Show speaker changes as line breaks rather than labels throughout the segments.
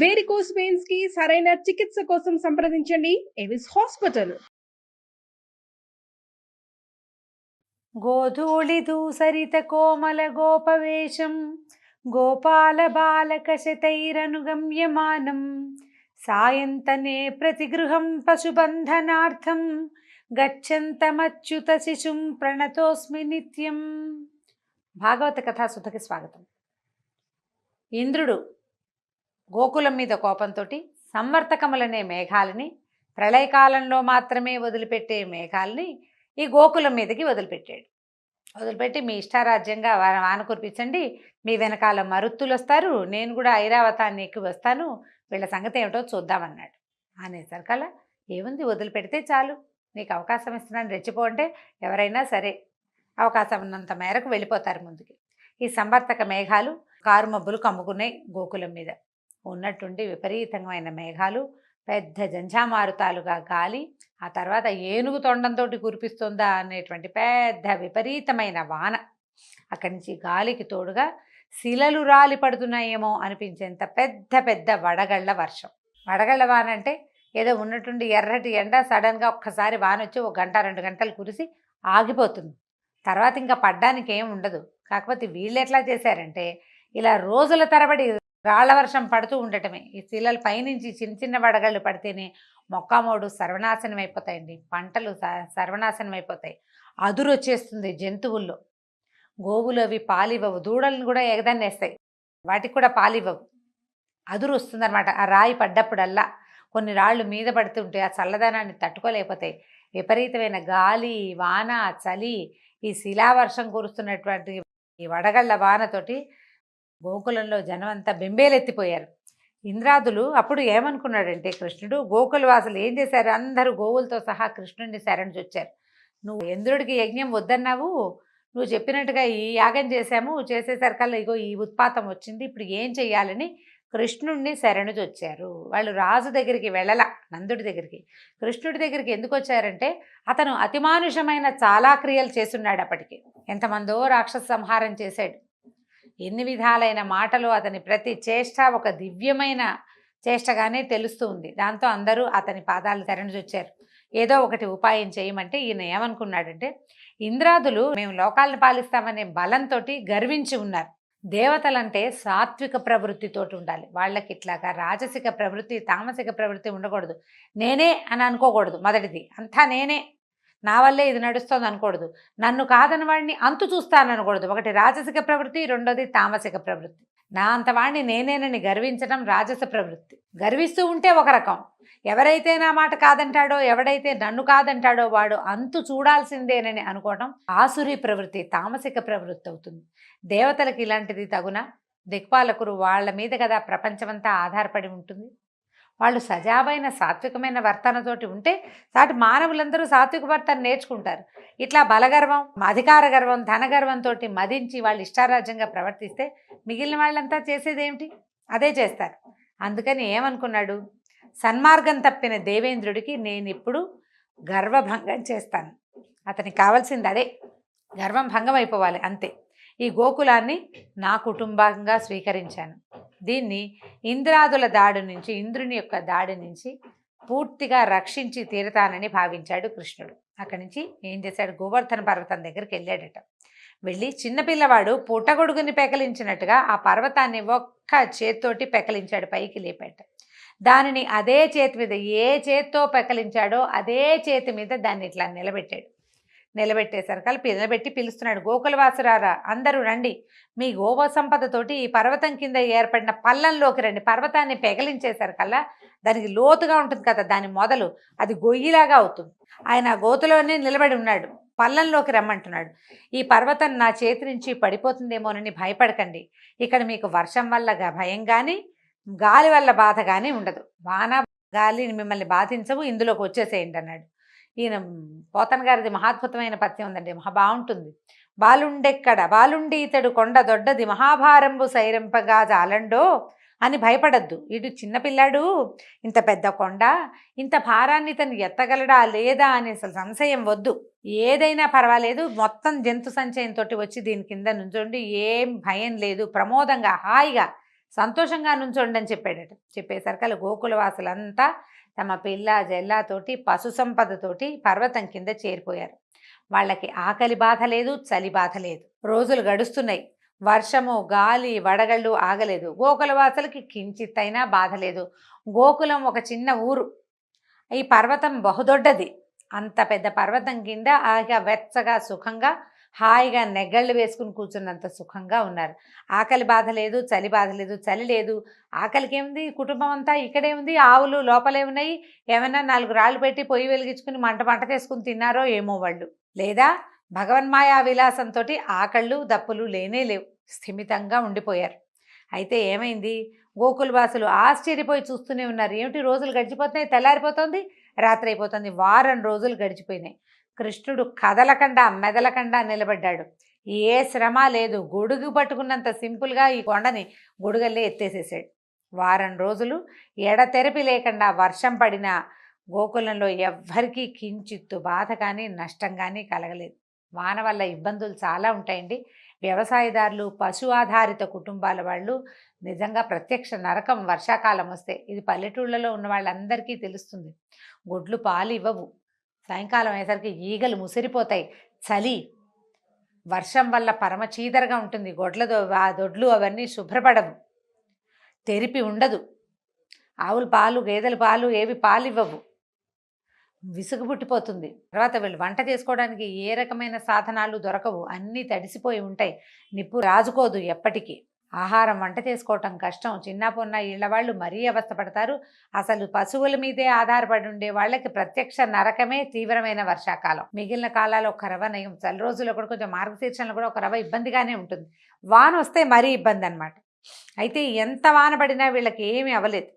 Varicose veins కి సరైన చికిత్స కోసం సంప్రదించండి ఎవిస్ హాస్పిటల్.
గోధూళి దూసరిత కోమల గోపవేశం గోపాల బాలక శతైరనుగమ్యమానం సాయంతనే ప్రతిగృహం పశుబంధనార్థం గచ్చంతమచ్యుత శిశుం ప్రణతోస్మి నిత్యం. భాగవత కథాసుధకి స్వాగతం. ఇంద్రుడు గోకులం మీద కోపంతో సంవర్తకములనే మేఘాలని, ప్రళయకాలంలో మాత్రమే వదిలిపెట్టే మేఘాలని ఈ గోకులం మీదకి వదిలిపెట్టి మీ ఇష్టారాజ్యంగా వాన కురిపించండి, మీ వెనకాల మరుత్తులు వస్తారు, నేను కూడా ఐరావతాన్ని ఎక్కి వస్తాను, వీళ్ళ సంగతి ఏమిటో చూద్దామన్నాడు. అనేసరికల్లా ఏముంది, వదిలిపెడితే చాలు, నీకు అవకాశం ఇస్తున్నాను, రెచ్చిపోంటే ఎవరైనా సరే అవకాశం ఉన్నంత మేరకు వెళ్ళిపోతారు ముందుకి. ఈ సంవర్తక మేఘాలు కారు మబ్బులు కమ్ముకున్నాయి గోకులం మీద. ఉన్నట్టుండి విపరీతమైన మేఘాలు, పెద్ద జంఝామారుతాలుగా గాలి, ఆ తర్వాత ఏనుగు తొండంతో కురిపిస్తుందా అనేటువంటి పెద్ద విపరీతమైన వాన, అక్కడి నుంచి గాలికి తోడుగా శిలలు రాలి పడుతున్నాయేమో అనిపించేంత పెద్ద పెద్ద వడగళ్ల వర్షం. వడగళ్ల వాన అంటే ఏదో ఉన్నట్టుండి ఎర్రటి ఎండ సడన్గా ఒక్కసారి వాన వచ్చి 1 గంట 2 గంటలు కురిసి ఆగిపోతుంది, తర్వాత ఇంకా పడ్డానికి ఏం ఉండదు. కాకపోతే వీళ్ళు ఎట్లా చేశారంటే ఇలా రోజుల తరబడి రాళ్ల వర్షం పడుతూ ఉండటమే. ఈ శిలల పైనుంచి చిన్న చిన్న వడగళ్ళు పడితేనే మొక్కమోడు సర్వనాశనం అయిపోతాయండి, పంటలు సర్వనాశనం అయిపోతాయి, అదురు వచ్చేస్తుంది జంతువుల్లో. గోవులు అవి పాలివ్వవు, దూడలను కూడా ఎగదన్నేస్తాయి, వాటికి కూడా పాలివ్వవు, అదురు వస్తుందన్నమాట. ఆ రాయి పడ్డప్పుడల్లా కొన్ని రాళ్ళు మీద పడుతుంటే ఆ చల్లదనాన్ని తట్టుకోలేకపోతాయి. విపరీతమైన గాలి, వాన, చలి, ఈ శిలావర్షం కురుస్తున్నటువంటి ఈ వడగళ్ళ వానతోటి గోకులంలో జనం అంతా బెంబేలెత్తిపోయారు. ఇంద్రాదులు అప్పుడు ఏమనుకున్నాడంటే, కృష్ణుడు గోకుల వాసులు ఏం చేశారు, అందరూ గోవులతో సహా కృష్ణుడిని శరణుజొచ్చారు. నువ్వు ఇంద్రుడికి యజ్ఞం వద్దన్నావు, నువ్వు చెప్పినట్టుగా ఈ యాగం చేసేసరికల్లా ఇగో ఈ ఉత్పాతం వచ్చింది, ఇప్పుడు ఏం చెయ్యాలని కృష్ణుడిని శరణుజొచ్చారు. వాళ్ళు రాజు దగ్గరికి వెళ్ళల, నందుడి దగ్గరికి. కృష్ణుడి దగ్గరికి ఎందుకు వచ్చారంటే అతను అతిమానుషమైన చాలా క్రియలు చేస్తున్నాడు. అప్పటికి ఎంతమందో రాక్షస సంహారం చేశాడు, ఎన్ని విధాలైన మాటలు, అతని ప్రతి చేష్ట ఒక దివ్యమైన చేష్టగానే తెలుస్తూ ఉంది. దాంతో అందరూ అతని పాదాలు శరణుజొచ్చారు. ఏదో ఒకటి ఉపాయం చేయమంటే ఈయన ఏమనుకున్నాడంటే, ఇంద్రాదులు మేము లోకాలను పాలిస్తామనే బలంతో గర్వించి ఉన్నారు. దేవతలంటే సాత్విక ప్రవృత్తితోటి ఉండాలి, వాళ్ళకి ఇట్లాగా రాజసిక ప్రవృత్తి, తామసిక ప్రవృత్తి ఉండకూడదు. నేనే అని అనుకోకూడదు, మొదటిది అంతా నేనే, నా వల్లే ఇది నడుస్తుంది అనకూడదు, నన్ను కాదని వాడిని అంతు చూస్తాననకూడదు. ఒకటి రాజసిక ప్రవృత్తి, రెండోది తామసిక ప్రవృత్తి. నా అంత వాడిని నేనేనని గర్వించడం రాజస ప్రవృత్తి. గర్విస్తూ ఉంటే ఒక రకం, ఎవరైతే నా మాట కాదంటాడో, ఎవడైతే నన్ను కాదంటాడో వాడు అంతు చూడాల్సిందేనని అనుకోవడం ఆసురీ ప్రవృత్తి, తామసిక ప్రవృత్తి అవుతుంది. దేవతలకు ఇలాంటిది తగునా? దిక్పాలకులు వాళ్ళ మీద కదా ప్రపంచమంతా ఆధారపడి ఉంటుంది. వాళ్ళు సజావైన సాత్వికమైన వర్తనతోటి ఉంటే సాటి మానవులందరూ సాత్విక వర్తన నేర్చుకుంటారు. ఇట్లా బలగర్వం, అధికార గర్వం, ధనగర్వంతో మదించి వాళ్ళు ఇష్టారాజ్యంగా ప్రవర్తిస్తే మిగిలిన వాళ్ళంతా చేసేదేమిటి, అదే చేస్తారు. అందుకని ఏమనుకున్నాడు, సన్మార్గం తప్పిన దేవేంద్రుడికి నేను ఇప్పుడు గర్వభంగం చేస్తాను. అతనికి కావాల్సింది అదే, గర్వం భంగం అయిపోవాలి అంతే. ఈ గోకులాన్ని నా కుటుంబంగా స్వీకరించాను, దీన్ని ఇంద్రాదుల దాడి నుంచి, ఇంద్రుని యొక్క దాడి నుంచి పూర్తిగా రక్షించి తీరతానని భావించాడు కృష్ణుడు. అక్కడి నుంచి ఏం చేశాడు, గోవర్ధన పర్వతం దగ్గరికి వెళ్ళాడట. వెళ్ళి చిన్నపిల్లవాడు పుట్టగొడుగుని పెకలించినట్టుగా ఆ పర్వతాన్ని ఒక్క చేత్తోటి పెకలించాడు, పైకి లేపాట. దానిని అదే చేతి మీద, ఏ చేత్తో పెకలించాడో అదే చేతి మీద దాన్ని ఇట్లా నిలబెట్టాడు. నిలబెట్టేసరికల్లా నిలబెట్టి పిలుస్తున్నాడు, గోకులవాసురారా అందరూ రండి, మీ గోవ సంపదతోటి ఈ పర్వతం కింద ఏర్పడిన పల్లంలోకి రండి. పర్వతాన్ని పెగలించేసరికల్లా దానికి లోతుగా ఉంటుంది కదా, దాని మొదలు అది గొయ్యిలాగా అవుతుంది. ఆయన గోతులోనే నిలబడి ఉన్నాడు, పల్లంలోకి రమ్మంటున్నాడు. ఈ పర్వతం నా చేతి నుంచి పడిపోతుందేమోనని భయపడకండి, ఇక్కడ మీకు వర్షం వల్ల భయం కానీ గాలి వల్ల బాధ కానీ ఉండదు, వాన గాలి మిమ్మల్ని బాధించవు, ఇందులోకి వచ్చేసేయండి అన్నాడు. ఈయన పోతన గారిది మహాద్భుతమైన పద్యం ఉందండి, మహా బాగుంటుంది. బాలుండెక్కడ బాలుండి ఇతడు కొండ దొడ్డది మహాభారంబు సైరింపగా జాలండో అని భయపడద్దు. వీడు చిన్నపిల్లాడు, ఇంత పెద్ద కొండ, ఇంత భారాన్ని తను ఎత్తగలడా లేదా అనే అసలు సంశయం వద్దు. ఏదైనా పర్వాలేదు, మొత్తం జంతు సంచయంతో వచ్చి దీని కింద నుంచోండి, ఏం భయం లేదు, ప్రమోదంగా హాయిగా సంతోషంగా నుంచోండి అని చెప్పాడట. చెప్పేసరికల్లా గోకులవాసులంతా తమ పిల్ల జెల్లాతోటి పశు సంపదతోటి పర్వతం కింద చేరిపోయారు. వాళ్ళకి ఆకలి బాధ లేదు, చలి బాధ లేదు. రోజులు గడుస్తున్నాయి. వర్షము, గాలి, వడగళ్ళు ఆగలేదు. గోకులవాసులకి కించిత్తైనా బాధ లేదు. గోకులం ఒక చిన్న ఊరు. ఈ పర్వతం బహుదొడ్డది. అంత పెద్ద పర్వతం కింద హాయిగా వెచ్చగా సుఖంగా హాయిగా నెగ్గళ్ళు వేసుకుని కూర్చున్నంత సుఖంగా ఉన్నారు. ఆకలి బాధ లేదు, చలి బాధ లేదు. చలి లేదు, ఆకలికి ఏముంది, కుటుంబం అంతా ఇక్కడే ఉంది. ఆవులు లోపలే ఉన్నాయి. ఏమైనా 4 రాళ్ళు పెట్టి పొయ్యి వెలిగించుకుని మంట చేసుకుని తిన్నారో ఏమో వాళ్ళు. లేదా భగవన్మాయా విలాసంతో ఆకళ్ళు దప్పులు లేనే లేవు. స్థిమితంగా ఉండిపోయారు. అయితే ఏమైంది, గోకులవాసులు ఆశ్చర్యపోయి చూస్తూనే ఉన్నారు. ఏమిటి రోజులు గడిచిపోతున్నాయి, తెల్లారిపోతుంది, రాత్రి అయిపోతుంది. వారం రోజులు గడిచిపోయినాయి. కృష్ణుడు కదలకుండా మెదలకుండా నిలబడ్డాడు. ఏ శ్రమ లేదు. గొడుగు పట్టుకున్నంత సింపుల్గా ఈ కొండని గొడుగల్లే ఎత్తేసేసాడు. వారం రోజులు ఎడతెరపి లేకుండా వర్షం పడిన గోకులంలో ఎవ్వరికీ కించిత్తు బాధ కానీ నష్టం కానీ కలగలేదు. వాన వల్ల ఇబ్బందులు చాలా ఉంటాయండి. వ్యవసాయదారులు, పశు ఆధారిత కుటుంబాల వాళ్ళు నిజంగా ప్రత్యక్ష నరకం వర్షాకాలం వస్తే. ఇది పల్లెటూళ్ళలో ఉన్న వాళ్ళందరికీ తెలుస్తుంది. గొడ్లు పాలు ఇవ్వవు. సాయంకాలం అయ్యేసరికి ఈగలు ముసిరిపోతాయి. చలి, వర్షం వల్ల పరమ చీదరగా ఉంటుంది. దొడ్లు అవన్నీ శుభ్రపడవు. తెరిపి ఉండదు. ఆవుల పాలు, గేదెల పాలు ఏవి పాలు ఇవ్వవు. విసుగు పుట్టిపోతుంది. తర్వాత వీళ్ళు వంట చేసుకోవడానికి ఏ రకమైన సాధనాలు దొరకవు. అన్నీ తడిసిపోయి ఉంటాయి. నిప్పు రాజుకోదు ఎప్పటికీ. ఆహారం వంట చేసుకోవటం కష్టం. చిన్న పొన్న ఇళ్ల వాళ్ళు మరీ అవస్థపడతారు. అసలు పశువుల మీదే ఆధారపడి ఉండే వాళ్ళకి ప్రత్యక్ష నరకమే తీవ్రమైన వర్షాకాలం. మిగిలిన కాలాలు ఒక రవ నయం. చలి రోజుల్లో కూడా కొంచెం మార్గశీర్షంలో కూడా ఒక రవ ఇబ్బందిగానే ఉంటుంది. వాన వస్తే మరీ ఇబ్బంది అనమాట. అయితే ఎంత వాన పడినా వీళ్ళకి ఏమీ అవ్వలేదు.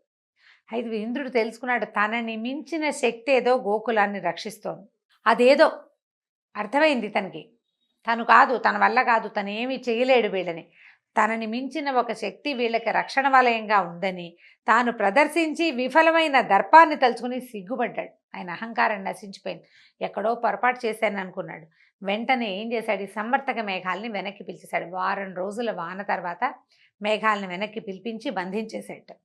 అయితే ఇంద్రుడు తెలుసుకున్నాడు, తనని మించిన శక్తి ఏదో గోకులాన్ని రక్షిస్తోంది. అదేదో అర్థమైంది తనకి. తను కాదు, తన వల్ల కాదు, తనేమీ చేయలేడు వీళ్ళని. తనని మించిన ఒక శక్తి వీళ్ళకి రక్షణ వలయంగా ఉందని తాను ప్రదర్శించి విఫలమైన దర్పాన్ని తలుచుకుని సిగ్గుపడ్డాడు. ఆయన అహంకారం నశించిపోయింది. ఎక్కడో పొరపాటు చేశాను అనుకున్నాడు. వెంటనే ఏం చేశాడు, ఈ సంవర్తక మేఘాలని వెనక్కి పిలిచేశాడు. వారం రోజుల వాన తర్వాత మేఘాలను వెనక్కి పిలిపించి బంధించేశాడు.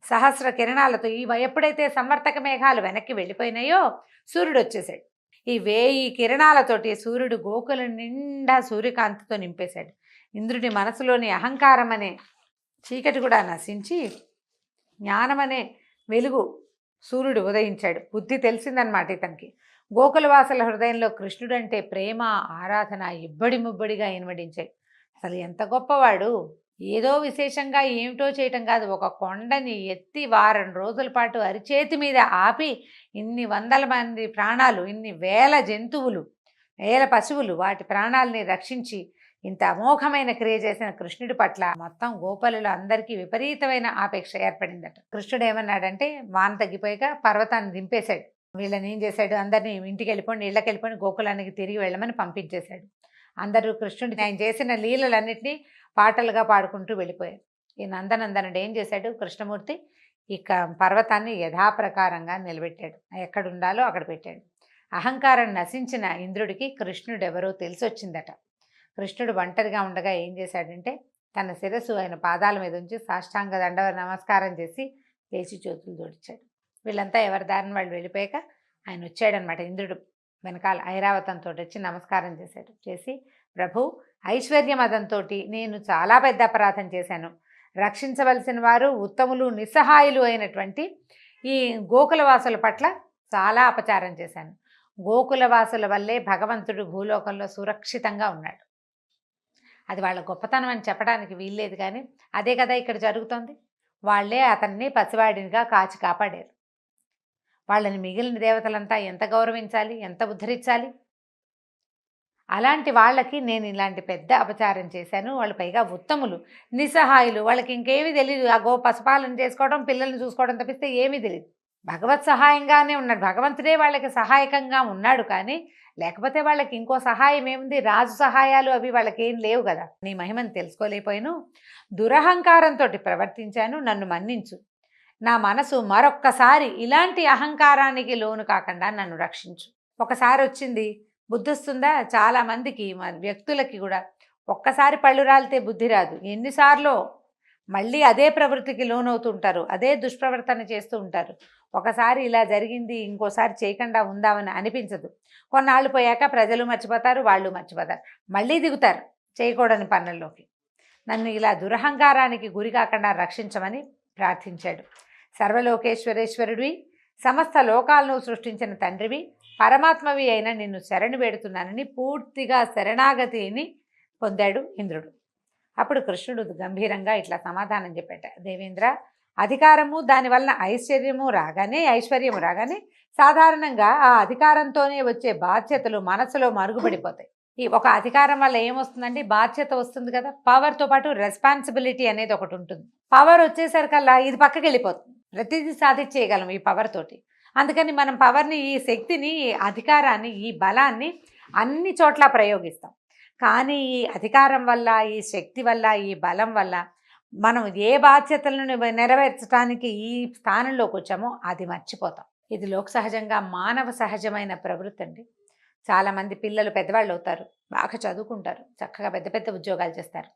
సహస్ర కిరణాలతో ఎప్పుడైతే సంవర్తక మేఘాలు వెనక్కి వెళ్ళిపోయినాయో సూర్యుడు వచ్చేసాడు. ఈ 1000 కిరణాలతోటి సూర్యుడు గోకులం నిండా సూర్యకాంతితో నింపేశాడు. ఇంద్రుడి మనసులోని అహంకారం అనే చీకటి కూడా నశించి జ్ఞానమనే వెలుగు సూర్యుడు ఉదయించాడు. బుద్ధి తెలిసిందనమాట ఇతనికి. గోకులవాసుల హృదయంలో కృష్ణుడంటే ప్రేమ, ఆరాధన ఇబ్బడి ముబ్బడిగా ఇన్వడించాయి. అసలు ఎంత గొప్పవాడు! ఏదో విశేషంగా ఏమిటో చేయటం కాదు, ఒక కొండని ఎత్తి వారం రోజుల పాటు అరిచేతి మీద ఆపి ఇన్ని వందల మంది ప్రాణాలు, ఇన్ని వేల జంతువులు, వేల పశువులు, వాటి ప్రాణాలని రక్షించి ఇంత అమోఘమైన క్రియ చేసిన కృష్ణుడి పట్ల మొత్తం గోపాలులు అందరికీ విపరీతమైన ఆపేక్ష ఏర్పడిందట. కృష్ణుడు ఏమన్నాడంటే, వాన తగ్గిపోయాక పర్వతాన్ని దింపేశాడు. వీళ్ళని ఏం చేశాడు, అందరినీ ఇంటికి వెళ్ళిపోండి, ఇళ్ళకి వెళ్ళిపోండి, గోకులానికి తిరిగి వెళ్ళమని పంపించేశాడు. అందరూ కృష్ణుడిని ఆయన చేసిన లీలలన్నింటినీ పాటలుగా పాడుకుంటూ వెళ్ళిపోయారు. ఈ నందనందనుడు ఏం చేశాడు, కృష్ణమూర్తి ఇక పర్వతాన్ని యథాప్రకారంగా నిలబెట్టాడు. ఎక్కడ ఉండాలో అక్కడ పెట్టాడు. అహంకారం నశించిన ఇంద్రుడికి కృష్ణుడు ఎవరో తెలిసొచ్చిందట. కృష్ణుడు ఒంటరిగా ఉండగా ఏం చేశాడంటే, తన శిరస్సు ఆయన పాదాల మీద ఉంచి సాష్టాంగ దండ నమస్కారం చేసి లేచి చేతులు జోడించాడు. వీళ్ళంతా ఎవరి దారిని వాళ్ళు వెళ్ళిపోయాక ఆయన వచ్చాడనమాట. ఇంద్రుడు వెనకాల ఐరావతంతో వచ్చి నమస్కారం చేశాడు. చేసి, ప్రభు, ఐశ్వర్య మదంతో నేను చాలా పెద్ద అపరాధం చేశాను. రక్షించవలసిన వారు ఉత్తములు, నిస్సహాయులు అయినటువంటి ఈ గోకులవాసుల పట్ల చాలా అపచారం చేశాను. గోకులవాసుల వల్లే భగవంతుడు భూలోకంలో సురక్షితంగా ఉన్నాడు. అది వాళ్ళ గొప్పతనం అని చెప్పడానికి వీల్లేదు, కానీ అదే కదా ఇక్కడ జరుగుతోంది. వాళ్ళే అతన్ని పసివాడినిగా కాచి కాపాడారు. వాళ్ళని మిగిలిన దేవతలంతా ఎంత గౌరవించాలి, ఎంత ఉద్ధరించాలి. అలాంటి వాళ్ళకి నేను ఇలాంటి పెద్ద అపచారం చేశాను. వాళ్ళు పైగా ఉత్తములు, నిస్సహాయులు, వాళ్ళకి ఇంకేమీ తెలియదు. ఆ పశుపాలన చేసుకోవడం, పిల్లల్ని చూసుకోవడం తప్పిస్తే ఏమీ తెలియదు. భగవత్ సహాయంగానే ఉన్నాడు. భగవంతుడే వాళ్ళకి సహాయకంగా ఉన్నాడు, కానీ లేకపోతే వాళ్ళకి ఇంకో సహాయం ఏముంది? రాజు సహాయాలు అవి వాళ్ళకి ఏం లేవు కదా. నీ మహిమను తెలుసుకోలేకపోయాను, దురహంకారంతో ప్రవర్తించాను, నన్ను మన్నించు. నా మనసు మరొక్కసారి ఇలాంటి అహంకారానికి లోను కాకుండా నన్ను రక్షించు. ఒకసారి వచ్చింది, బుద్ధి వస్తుందా? చాలామందికి, వ్యక్తులకి కూడా ఒక్కసారి పళ్ళు రాలితే బుద్ధి రాదు. ఎన్నిసార్లు మళ్ళీ అదే ప్రవృత్తికి లోనవుతుంటారు, అదే దుష్ప్రవర్తన చేస్తూ ఉంటారు. ఒకసారి ఇలా జరిగింది ఇంకోసారి చేయకుండా ఉందామని అనిపించదు. కొన్నాళ్ళు పోయాక ప్రజలు మర్చిపోతారు, వాళ్ళు మర్చిపోతారు, మళ్ళీ దిగుతారు చేయకూడని పనుల్లోకి. నన్ను ఇలా దురహంకారానికి గురి కాకుండా రక్షించమని ప్రార్థించాడు. సర్వలోకేశ్వరేశ్వరుడివి, సమస్త లోకాలను సృష్టించిన తండ్రివి, పరమాత్మవి అయిన నిన్ను శరణు వేడుతున్నానని పూర్తిగా శరణాగతిని పొందాడు ఇంద్రుడు. అప్పుడు కృష్ణుడు గంభీరంగా ఇట్లా సమాధానం చెప్పాట. దేవేంద్ర, అధికారము దానివల్ల ఐశ్వర్యము రాగానే సాధారణంగా ఆ అధికారంతోనే వచ్చే బాధ్యతలు మనసులో మరుగుపడిపోతాయి. ఈ ఒక అధికారం వల్ల ఏమొస్తుందండి? బాధ్యత వస్తుంది కదా. పవర్తో పాటు రెస్పాన్సిబిలిటీ అనేది ఒకటి ఉంటుంది. పవర్ వచ్చేసరికల్లా ఇది పక్కకి వెళ్ళిపోతుంది. ప్రతిదీ సాధించేయగలం ఈ పవర్ తోటి. అందుకని మనం పవర్ని, ఈ శక్తిని, ఈ అధికారాన్ని, ఈ బలాన్ని అన్ని చోట్ల ప్రయోగిస్తాం. కానీ ఈ అధికారం వల్ల, ఈ శక్తి వల్ల, ఈ బలం వల్ల మనం ఏ బాధ్యతలను నెరవేర్చడానికి ఈ స్థానంలోకి వచ్చామో అది మర్చిపోతాం. ఇది లోక సహజంగా మానవ సహజమైన ప్రవృత్తి అండి. చాలామంది పిల్లలు పెద్దవాళ్ళు అవుతారు, బాగా చదువుకుంటారు, చక్కగా పెద్ద పెద్ద ఉద్యోగాలు చేస్తారు.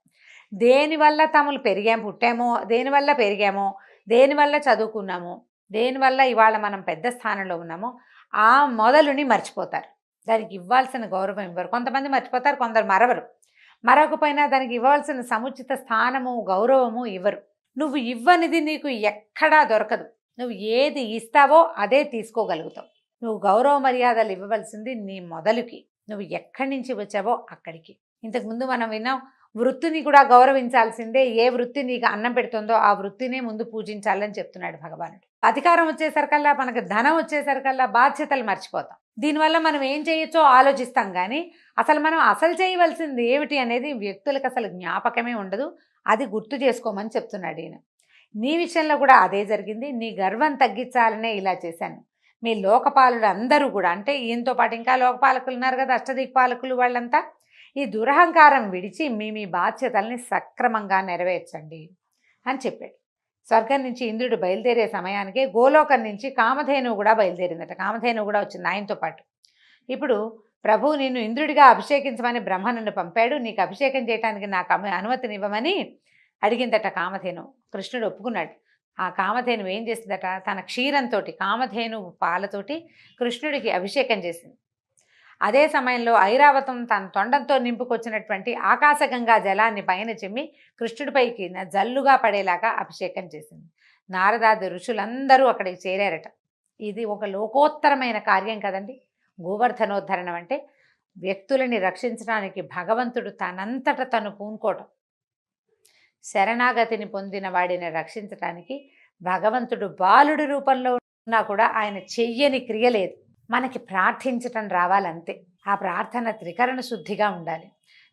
దేనివల్ల తమలు పుట్టామో, దేనివల్ల పెరిగామో, దేనివల్ల చదువుకున్నామో, దేనివల్ల ఇవాళ మనం పెద్ద స్థానంలో ఉన్నామో ఆ మొదలుని మర్చిపోతారు. దానికి ఇవ్వాల్సిన గౌరవం ఇవ్వరు. కొంతమంది మర్చిపోతారు, కొందరు మరొకపోయినా దానికి ఇవ్వాల్సిన సముచిత స్థానము, గౌరవము ఇవ్వరు. నువ్వు ఇవ్వనిది నీకు ఎక్కడా దొరకదు. నువ్వు ఏది ఇస్తావో అదే తీసుకోగలుగుతావు. నువ్వు గౌరవ మర్యాదలు ఇవ్వవలసింది నీ మొదలుకి, నువ్వు ఎక్కడి నుంచి వచ్చావో అక్కడికి. ఇంతకుముందు మనం విన్నాం, వృత్తిని కూడా గౌరవించాల్సిందే. ఏ వృత్తి నీకు అన్నం పెడుతుందో ఆ వృత్తినే ముందు పూజించాలని చెప్తున్నాడు భగవానుడు. అధికారం వచ్చేసరికల్లా, మనకు ధనం వచ్చేసరికల్లా బాధ్యతలు మర్చిపోతాం. దీనివల్ల మనం ఏం చేయొచ్చో ఆలోచిస్తాం, కానీ అసలు చేయవలసింది ఏమిటి అనేది వ్యక్తులకు అసలు జ్ఞాపకమే ఉండదు. అది గుర్తు చేసుకోమని చెప్తున్నాడు ఈయన. నీ విషయంలో కూడా అదే జరిగింది. నీ గర్వం తగ్గించాలనే ఇలా చేశాను. మీ లోకపాలుడు అందరూ కూడా, అంటే ఈయనతో పాటు ఇంకా లోకపాలకులు ఉన్నారు కదా, అష్టదిక్పాలకులు, వాళ్ళంతా ఈ దురహంకారం విడిచి మీ బాధ్యతల్ని సక్రమంగా నెరవేర్చండి అని చెప్పాడు. స్వర్గం నుంచి ఇంద్రుడు బయలుదేరే సమయానికే గోలోకం నుంచి కామధేనువు కూడా బయలుదేరిందట. కామధేనువు కూడా వచ్చింది ఆయనతో పాటు. ఇప్పుడు ప్రభువు నిన్ను ఇంద్రుడిగా అభిషేకించమని బ్రహ్మ నన్ను పంపాడు, నీకు అభిషేకం చేయడానికి నాకు అనుమతినివ్వమని అడిగిందట కామధేను. కృష్ణుడు ఒప్పుకున్నాడు. ఆ కామధేను ఏం చేసిందట, తన క్షీరంతో, కామధేను పాలతోటి కృష్ణుడికి అభిషేకం చేసింది. అదే సమయంలో ఐరావతం తన తొండంతో నింపుకొచ్చినటువంటి ఆకాశగంగా జలాన్ని పైన చిమ్మి కృష్ణుడిపైకి జల్లుగా పడేలాగా అభిషేకం చేసింది. నారదాది ఋషులందరూ అక్కడికి చేరారట. ఇది ఒక లోకోత్తరమైన కార్యం కదండి. గోవర్ధనోద్ధరణం అంటే వ్యక్తులని రక్షించడానికి భగవంతుడు తనంతట తను పూనుకోవటం. శరణాగతిని పొందిన వాడిని రక్షించడానికి భగవంతుడు బాలుడి రూపంలో ఉన్నా కూడా ఆయన చెయ్యని క్రియ లేదు. మనకి ప్రార్థించటం రావాలంతే. ఆ ప్రార్థన త్రికరణ శుద్ధిగా ఉండాలి.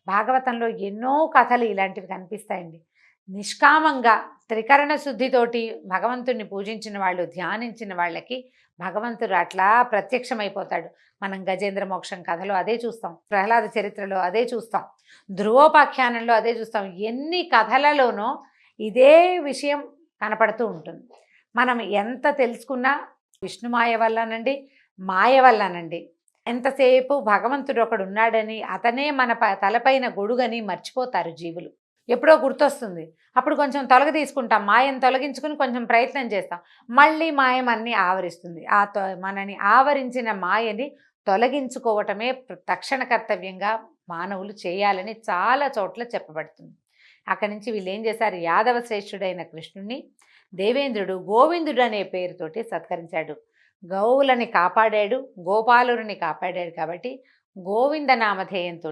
భాగవతంలో ఎన్నో కథలు ఇలాంటివి కనిపిస్తాయండి. నిష్కామంగా త్రికరణ శుద్ధితోటి భగవంతుడిని పూజించిన వాళ్ళు, ధ్యానించిన వాళ్ళకి భగవంతుడు అట్లా ప్రత్యక్షమైపోతాడు. మనం గజేంద్ర మోక్షం కథలో అదే చూస్తాం, ప్రహ్లాద చరిత్రలో అదే చూస్తాం, ధ్రువోపాఖ్యానంలో అదే చూస్తాం. ఎన్ని కథలలోనో ఇదే విషయం కనపడుతూ ఉంటుంది. మనం ఎంత తెలుసుకున్నా విష్ణుమాయ వల్లనండి, మాయ వల్లనండి, ఎంతసేపు భగవంతుడు ఒకడు ఉన్నాడని, అతనే మన తలపైన గొడుగని మర్చిపోతారు జీవులు. ఎప్పుడో గుర్తొస్తుంది, అప్పుడు కొంచెం తీసుకుంటాం, మాయను తొలగించుకుని కొంచెం ప్రయత్నం చేస్తాం, మళ్ళీ మాయమన్నీ ఆవరిస్తుంది. మనని ఆవరించిన మాయని తొలగించుకోవటమే తక్షణ కర్తవ్యంగా మానవులు చేయాలని చాలా చోట్ల చెప్పబడుతుంది. అక్కడి నుంచి వీళ్ళు ఏం చేశారు, యాదవ శ్రేష్ఠుడైన కృష్ణుణ్ణి దేవేంద్రుడు గోవిందుడు అనే పేరుతోటి సత్కరించాడు. గోవులని కాపాడాడు, గోపాలుని కాపాడాడు. కాబట్టి గోవింద నామధేయంతో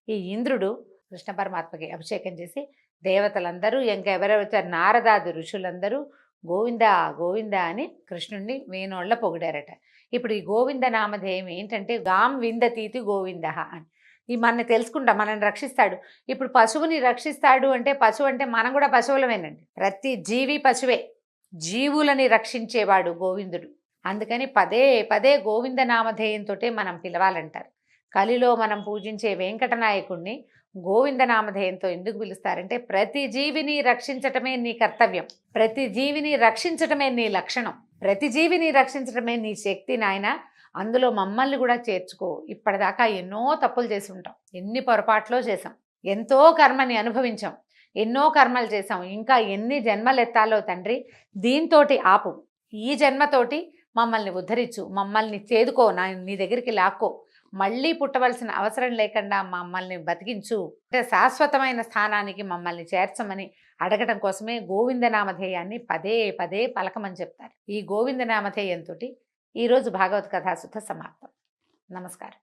ఈ ఇంద్రుడు కృష్ణ పరమాత్మకి అభిషేకం చేసి దేవతలందరూ, ఇంకెవరెవరు నారదాది ఋషులందరూ గోవింద గోవింద అని కృష్ణుణ్ణి వేణోళ్ళ పొగిడారట. ఇప్పుడు ఈ గోవింద నామధేయం ఏంటంటే గాం విందతీతి గోవింద అని. ఈ మన తెలుసుకుంటాం, మనల్ని రక్షిస్తాడు. ఇప్పుడు పశువుని రక్షిస్తాడు అంటే, పశువు అంటే మనం కూడా పశువులమేనండి. ప్రతి జీవి పశువే. జీవులని రక్షించేవాడు గోవిందుడు. అందుకని పదే పదే గోవింద నామధేయంతో మనం పిలవాలంటారు. కలిలో మనం పూజించే వెంకటనాయకుడిని గోవింద నామధేయంతో ఎందుకు పిలుస్తారంటే, ప్రతి జీవిని రక్షించటమే నీ కర్తవ్యం, ప్రతి జీవిని రక్షించటమే నీ లక్షణం, ప్రతి జీవిని రక్షించటమే నీ శక్తి నాయన. అందులో మమ్మల్ని కూడా చేర్చుకో. ఇప్పటిదాకా ఎన్నో తప్పులు చేసి ఉంటాం, ఎన్ని పొరపాట్లో చేసాం, ఎంతో కర్మని అనుభవించాం. ఎన్నో కర్మలు చేసాం, ఇంకా ఎన్ని జన్మలు ఎత్తాలో తండ్రి, దీంతోటి ఆపు, ఈ జన్మతోటి మమ్మల్ని ఉద్ధరించు, మమ్మల్ని చేదుకో, నీ దగ్గరికి లాక్కో, మళ్ళీ పుట్టవలసిన అవసరం లేకుండా మమ్మల్ని బతికించు, అంటే శాశ్వతమైన స్థానానికి మమ్మల్ని చేర్చమని అడగటం కోసమే గోవిందనామధేయాన్ని పదే పదే పలకమని చెప్తారు. ఈ గోవిందనామధేయంతో ఈరోజు భాగవత కథాసుధ సమాప్తం. నమస్కారం.